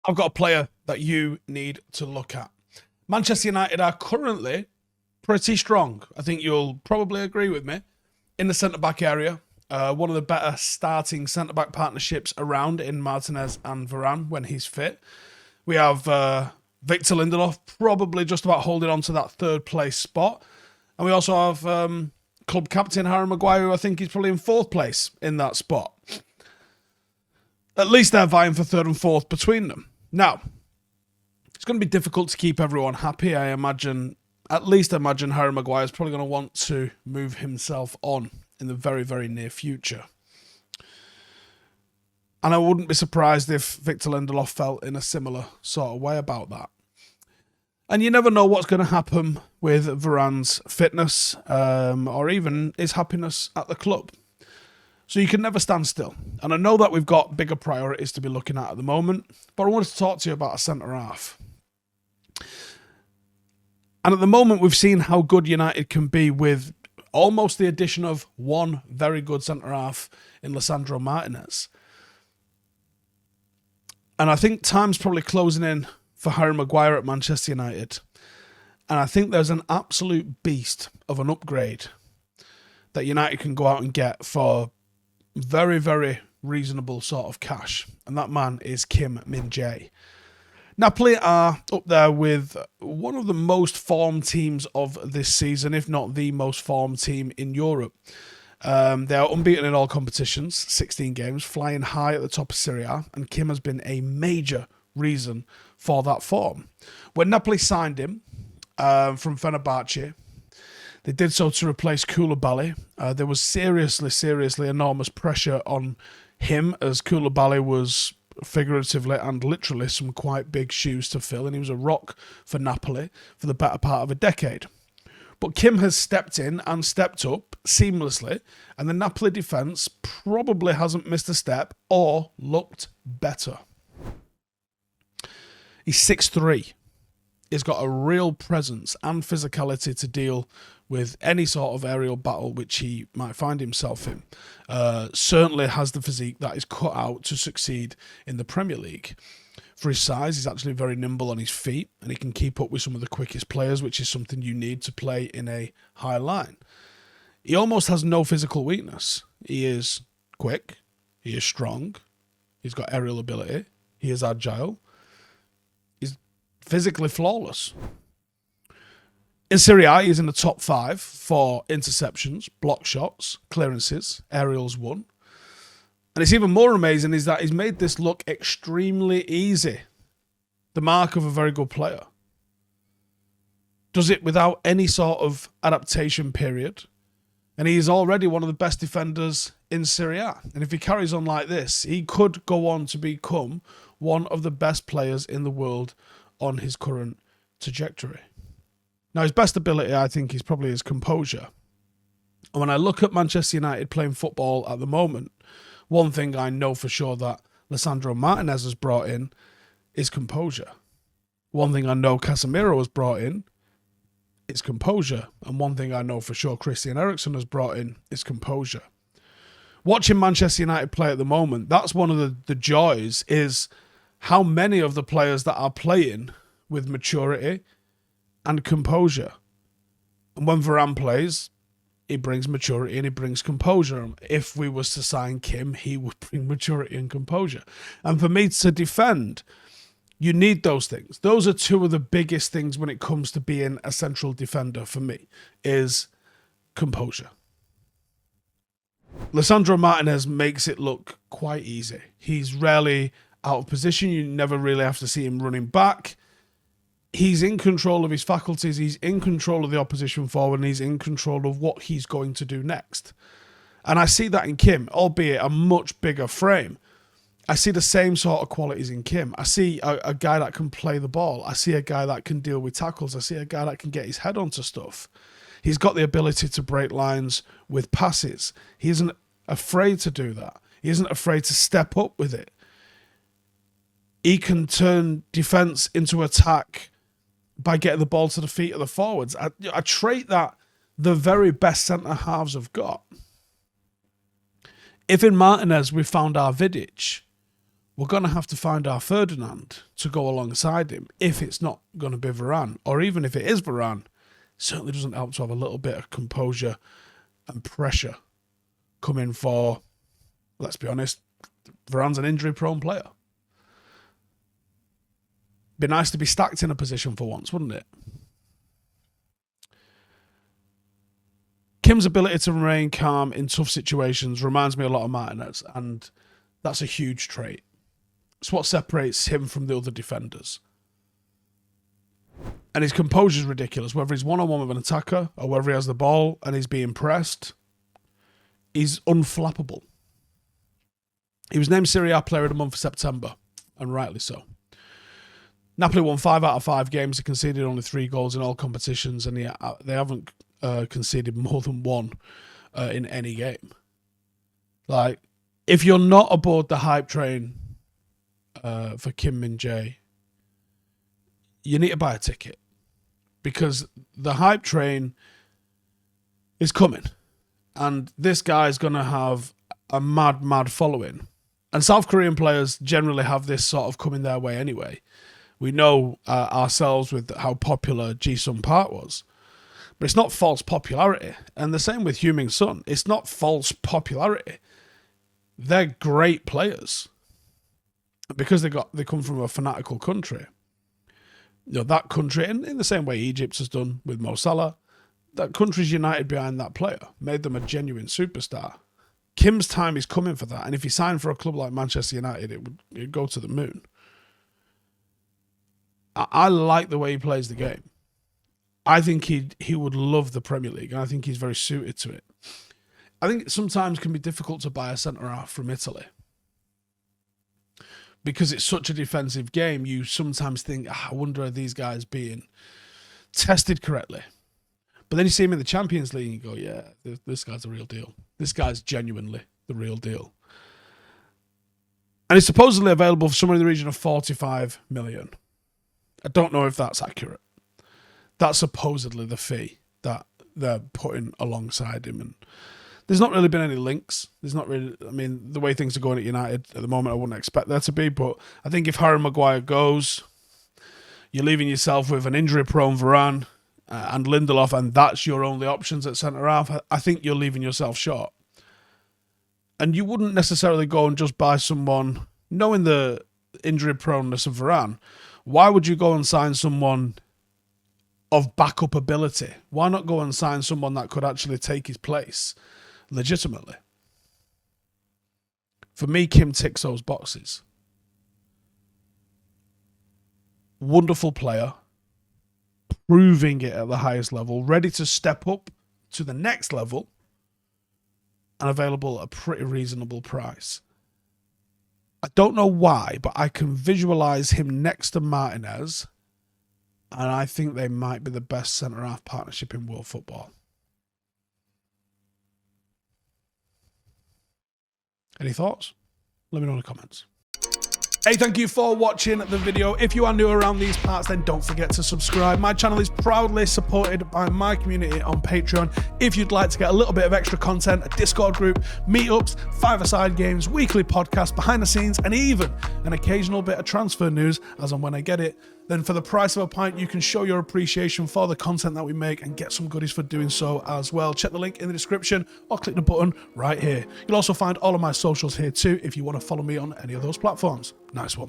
I've got a player that you need to look at. Manchester United are currently pretty strong. I think you'll probably agree with me. In the centre-back area, one of the better starting centre-back partnerships around in Martinez and Varane when he's fit. We have Victor Lindelof probably just about holding on to that third place spot. And we also have club captain Harry Maguire, who I think is probably in fourth place in that spot. At least they're vying for third and fourth between them. Now, it's going to be difficult to keep everyone happy. I imagine Harry Maguire is probably going to want to move himself on in the very, very near future. And I wouldn't be surprised if Victor Lindelof felt in a similar sort of way about that. And you never know what's going to happen with Varane's fitness or even his happiness at the club. So you can never stand still. And I know that we've got bigger priorities to be looking at the moment, but I wanted to talk to you about a centre-half. And at the moment, we've seen how good United can be with almost the addition of one very good centre-half in Lisandro Martinez. And I think time's probably closing in for Harry Maguire at Manchester United. And I think there's an absolute beast of an upgrade that United can go out and get for very, very reasonable sort of cash. And that man is Kim Min-jae. Napoli are up there with one of the most formed teams of this season, if not the most formed team in Europe. They are unbeaten in all competitions, 16 games, flying high at the top of Serie A, and Kim has been a major reason for that form. When Napoli signed him from Fenerbahce, they did so to replace Koulibaly. There was seriously enormous pressure on him as Koulibaly was figuratively and literally some quite big shoes to fill, and he was a rock for Napoli for the better part of a decade. But Kim has stepped in and stepped up seamlessly, and the Napoli defence probably hasn't missed a step or looked better. He's 6'3". He's got a real presence and physicality to deal with any sort of aerial battle which he might find himself in. Certainly has the physique that is cut out to succeed in the Premier League. For his size, he's actually very nimble on his feet, and he can keep up with some of the quickest players, which is something you need to play in a high line. He almost has no physical weakness. He is quick, he is strong, he's got aerial ability, he is agile, he's physically flawless. In Serie A, he's in the top 5 for interceptions, block shots, clearances, aerials won. And it's even more amazing is that he's made this look extremely easy. The mark of a very good player. Does it without any sort of adaptation period. And he is already one of the best defenders in Serie A. And if he carries on like this, he could go on to become one of the best players in the world on his current trajectory. Now, his best ability, I think, is probably his composure. And when I look at Manchester United playing football at the moment, one thing I know for sure that Lisandro Martinez has brought in is composure. One thing I know Casemiro has brought in is composure. And one thing I know for sure Christian Eriksen has brought in is composure. Watching Manchester United play at the moment, that's one of the joys, is how many of the players that are playing with maturity and composure. And when Varane plays, he brings maturity and he brings composure. If we was to sign Kim, he would bring maturity and composure. And for me to defend, you need those things. Those are two of the biggest things when it comes to being a central defender for me, is composure. Lisandro Martinez makes it look quite easy. He's rarely out of position. You never really have to see him running back. He's in control of his faculties, he's in control of the opposition forward, and he's in control of what he's going to do next. And I see that in Kim, albeit a much bigger frame. I see the same sort of qualities in Kim. I see a guy that can play the ball. I see a guy that can deal with tackles. I see a guy that can get his head onto stuff. He's got the ability to break lines with passes. He isn't afraid to do that. He isn't afraid to step up with it. He can turn defence into attack by getting the ball to the feet of the forwards. A trait that the very best centre-halves have got. If in Martinez we found our Vidic, we're going to have to find our Ferdinand to go alongside him if it's not going to be Varane. Or even if it is Varane, it certainly doesn't help to have a little bit of composure and pressure coming for, let's be honest, Varane's an injury-prone player. Be nice to be stacked in a position for once, wouldn't it? Kim's ability to remain calm in tough situations reminds me a lot of Martinez, and that's a huge trait. It's what separates him from the other defenders. And his composure is ridiculous, whether he's one-on-one with an attacker or whether he has the ball and he's being pressed. He's unflappable. He was named Serie A Player of the Month for September, and rightly so. Napoli won 5 out of 5 games. They conceded only 3 goals in all competitions, and they haven't conceded more than 1 in any game. Like, if you're not aboard the hype train for Kim Min-jae, you need to buy a ticket, because the hype train is coming, and this guy's going to have a mad following. And South Korean players generally have this sort of coming their way anyway. We know ourselves with how popular Ji-sung Park was. But it's not false popularity. And the same with Heung-min Son. It's not false popularity. They're great players. Because they come from a fanatical country. You know, that country, in the same way Egypt has done with Mo Salah, that country's united behind that player, made them a genuine superstar. Kim's time is coming for that. And if he signed for a club like Manchester United, it'd go to the moon. I like the way he plays the game. I think he would love the Premier League, and I think he's very suited to it. I think it sometimes can be difficult to buy a centre-half from Italy. Because it's such a defensive game, you sometimes think, I wonder are these guys being tested correctly? But then you see him in the Champions League and you go, yeah, this guy's the real deal. This guy's genuinely the real deal. And he's supposedly available for somewhere in the region of 45 million. I don't know if that's accurate. That's supposedly the fee that they're putting alongside him. And there's not really been any links. There's not really, I mean, the way things are going at United at the moment, I wouldn't expect there to be. But I think if Harry Maguire goes, you're leaving yourself with an injury-prone Varane and Lindelof, and that's your only options at centre-half. I think you're leaving yourself short. And you wouldn't necessarily go and just buy someone, knowing the injury-proneness of Varane, why would you go and sign someone of backup ability? Why not go and sign someone that could actually take his place legitimately? For me, Kim ticks those boxes. Wonderful player, proving it at the highest level, ready to step up to the next level, and available at a pretty reasonable price. I don't know why, but I can visualise him next to Martinez, and I think they might be the best centre-half partnership in world football. Any thoughts? Let me know in the comments. Hey, thank you for watching the video. If you are new around these parts, then don't forget to subscribe. My channel is proudly supported by my community on Patreon. If you'd like to get a little bit of extra content, a Discord group, meetups, five-a-side games, weekly podcasts, behind the scenes, and even an occasional bit of transfer news as and when I get it, then for the price of a pint, you can show your appreciation for the content that we make and get some goodies for doing so as well. Check the link in the description or click the button right here. You'll also find all of my socials here too if you want to follow me on any of those platforms. Nice one.